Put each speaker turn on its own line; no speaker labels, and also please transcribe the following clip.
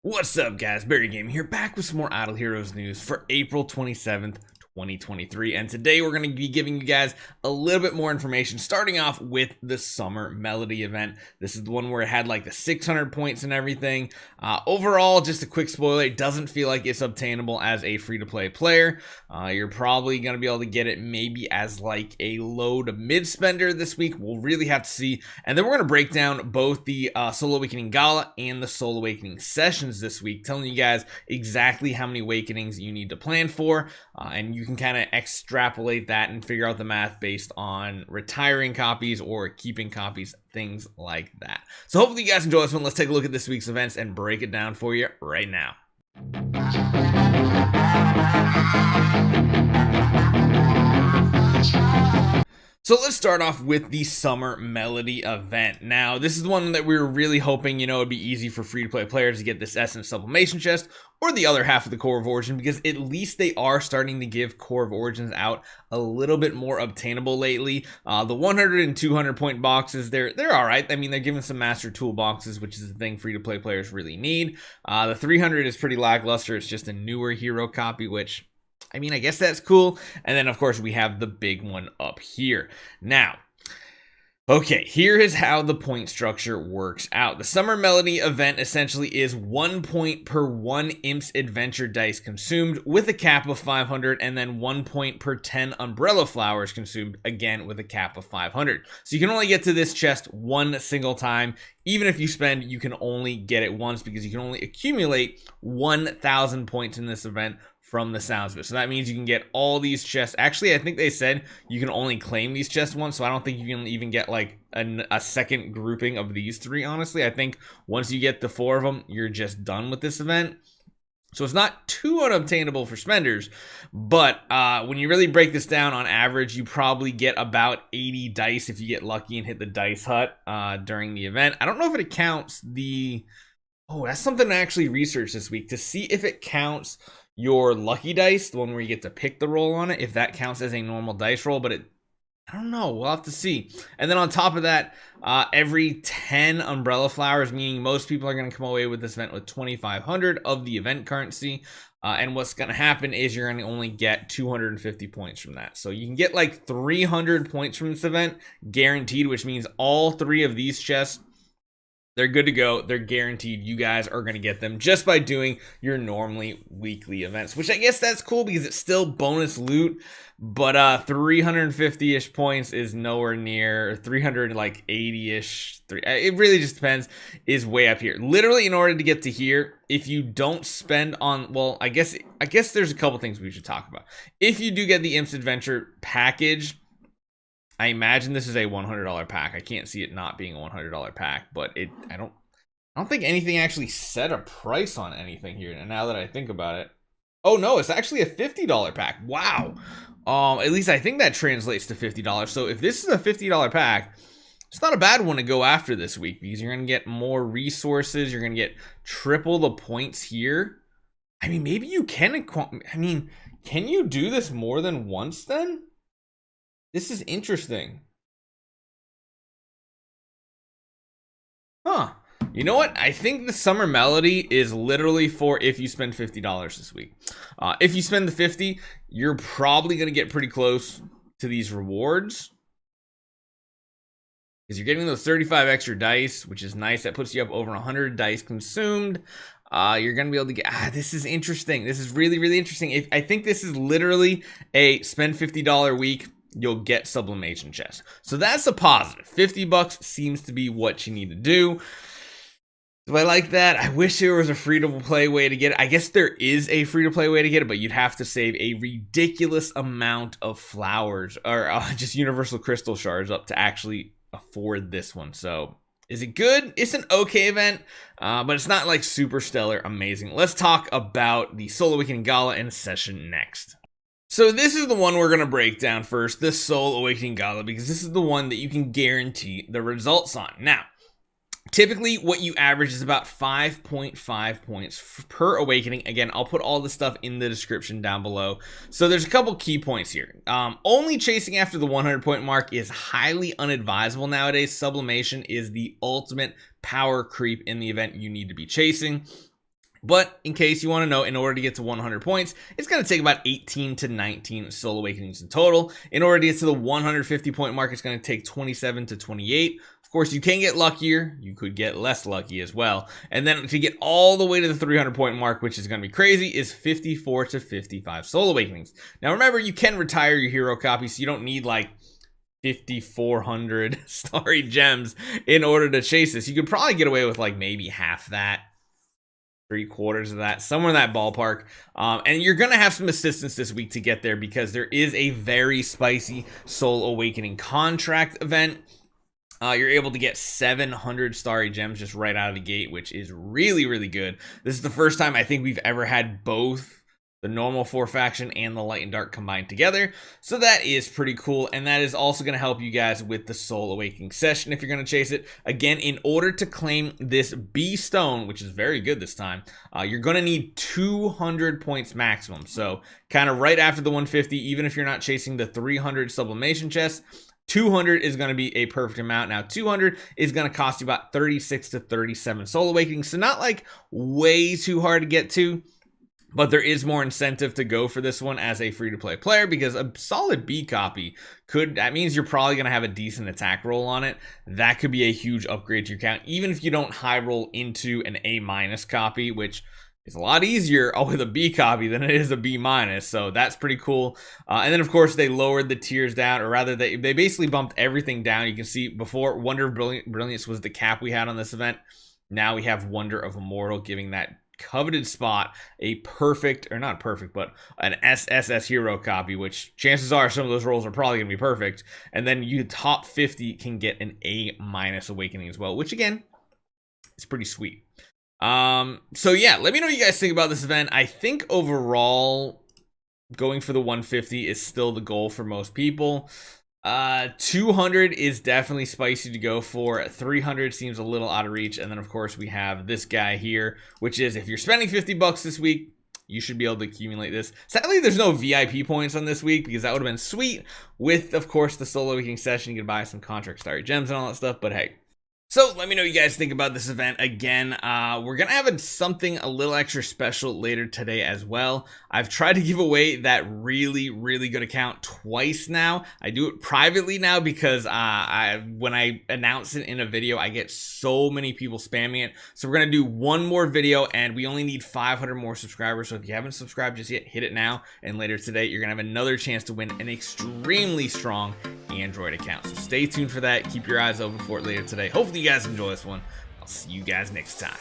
What's up, guys? Barry Game here, back with some more Idle Heroes news for April 27th, 2023. And today we're going to be giving you guys a little bit more information, starting off with the Summer Melody event. This is the one where it had like the 600 points and everything. Overall, just a quick spoiler, it doesn't feel like it's obtainable as a free-to-play player. You're probably going to be able to get it maybe as like a low to mid spender this week. We'll really have to see. And then we're going to break down both the Soul Awakening Gala and the Soul Awakening sessions this week, telling you guys exactly how many awakenings you need to plan for. And you can kind of extrapolate that and figure out the math based on retiring copies or keeping copies, things like that. So hopefully you guys enjoy this one. Let's take a look at this week's events and break it down for you right now. So let's start off with the Summer Melody event. Now, this is the one that we were really hoping, it'd be easy for free-to-play players to get this Essence Sublimation Chest or the other half of the Core of Origin, because at least they are starting to give Core of Origins out a little bit more obtainable lately. The 100 and 200 point boxes, they're all right. I mean, they're giving some Master Tool boxes, which is the thing free-to-play players really need. The 300 is pretty lackluster. It's just a newer hero copy, which, I mean, I guess that's cool. And then, of course, we have the big one up here. Now, okay, here is how the point structure works out. The Summer Melody event essentially is 1 point per 1 Imp's Adventure dice consumed, with a cap of 500, and then 1 point per 10 Umbrella Flowers consumed, again with a cap of 500. So you can only get to this chest one single time. Even if you spend, you can only get it once, because you can only accumulate 1,000 points in this event from the sounds of it. So that means you can get all these chests. Actually, I think they said you can only claim these chests once, so I don't think you can even get like a second grouping of these three, honestly. I think once you get the 4 of them, you're just done with this event. So it's not too unobtainable for spenders, but when you really break this down, on average, you probably get about 80 dice if you get lucky and hit the dice hut during the event. I don't know if it counts the... Oh, that's something to actually research this week, to see if it counts your lucky dice, the one where you get to pick the roll on it, if that counts as a normal dice roll. But I don't know, we'll have to see. And then on top of that, every 10 Umbrella Flowers, meaning most people are going to come away with this event with 2,500 of the event currency. And what's going to happen is you're going to only get 250 points from that. So you can get like 300 points from this event guaranteed, which means all 3 of these chests, they're good to go. They're guaranteed. You guys are going to get them just by doing your normally weekly events, which I guess that's cool because it's still bonus loot, but 350-ish points is nowhere near 300, like 80-ish. It really just depends, is way up here. Literally, in order to get to here, if you don't spend on, well, I guess there's a couple things we should talk about. If you do get the Imp's Adventure package, I imagine this is a $100 pack. I can't see it not being a $100 pack, but I don't think anything actually set a price on anything here. And now that I think about it, oh no, it's actually a $50 pack. Wow. At least I think that translates to $50. So if this is a $50 pack, it's not a bad one to go after this week, because you're going to get more resources. You're going to get triple the points here. I mean, maybe you can. I mean, can you do this more than once then? This is interesting. Huh. You know what? I think the Summer Melody is literally for if you spend $50 this week. If you spend the 50, you're probably going to get pretty close to these rewards, because you're getting those 35 extra dice, which is nice. That puts you up over 100 dice consumed. You're going to be able to get... this is interesting. This is really, really interesting. I think this is literally a spend $50 week, you'll get Sublimation Chest. So that's a positive. $50 seems to be what you need to do. Do I like that? I wish there was a free-to-play way to get it. I guess there is a free-to-play way to get it, but you'd have to save a ridiculous amount of flowers or just universal crystal shards up to actually afford this one. So is it good? It's an okay event, but it's not like super stellar amazing. Let's talk about the Soul Awakening Gala and session next. So this is the one we're going to break down first, the Soul Awakening Gala, because this is the one that you can guarantee the results on. Now, typically what you average is about 5.5 points per awakening. Again, I'll put all the stuff in the description down below. So there's a couple key points here. Only chasing after the 100 point mark is highly unadvisable nowadays. Sublimation is the ultimate power creep in the event you need to be chasing. But in case you want to know, in order to get to 100 points, it's going to take about 18 to 19 Soul Awakenings in total. In order to get to the 150 point mark, it's going to take 27 to 28. Of course, you can get luckier. You could get less lucky as well. And then to get all the way to the 300 point mark, which is going to be crazy, is 54 to 55 Soul Awakenings. Now, remember, you can retire your hero copy, so you don't need like 5,400 starry gems in order to chase this. You could probably get away with like maybe half that. 3/4 of that, somewhere in that ballpark. And you're going to have some assistance this week to get there because there is a very spicy Soul Awakening contract event. You're able to get 700 starry gems just right out of the gate, which is really, really good. This is the first time I think we've ever had both the normal 4 faction and the light and dark combined together. So that is pretty cool. And that is also going to help you guys with the Soul Awakening session if you're going to chase it. Again, in order to claim this B stone, which is very good this time, you're going to need 200 points maximum. So kind of right after the 150, even if you're not chasing the 300 sublimation chest, 200 is going to be a perfect amount. Now, 200 is going to cost you about 36 to 37 Soul Awakenings. So not like way too hard to get to. But there is more incentive to go for this one as a free-to-play player because a solid B copy that means you're probably going to have a decent attack roll on it. That could be a huge upgrade to your count, even if you don't high roll into an A- copy, which is a lot easier with a B copy than it is a B-. So that's pretty cool. And then, of course, they lowered the tiers down, or rather, they basically bumped everything down. You can see before, Wonder of Brilliance was the cap we had on this event. Now we have Wonder of Immortal, giving that coveted spot a perfect, or not perfect, but an SSS hero copy, which chances are some of those rolls are probably gonna be perfect. And then you top 50 can get an A- awakening as well, which again is pretty sweet. So yeah, let me know what you guys think about this event. I think overall going for the 150 is still the goal for most people. 200 is definitely spicy to go for. 300 seems a little out of reach. And then of course we have this guy here, which is if you're spending 50 bucks this week, you should be able to accumulate this. Sadly, there's no VIP points on this week because that would have been sweet with, of course, the Soul Awakening session. You could buy some contract starry gems and all that stuff, but hey. So let me know what you guys think about this event. Again, we're going to have something a little extra special later today as well. I've tried to give away that really, really good account twice now. I do it privately now because when I announce it in a video, I get so many people spamming it. So we're going to do one more video and we only need 500 more subscribers. So if you haven't subscribed just yet, hit it now. And later today, you're going to have another chance to win an extremely strong Android account. So stay tuned for that. Keep your eyes open for it later today. Hopefully you guys enjoy this one. I'll see you guys next time.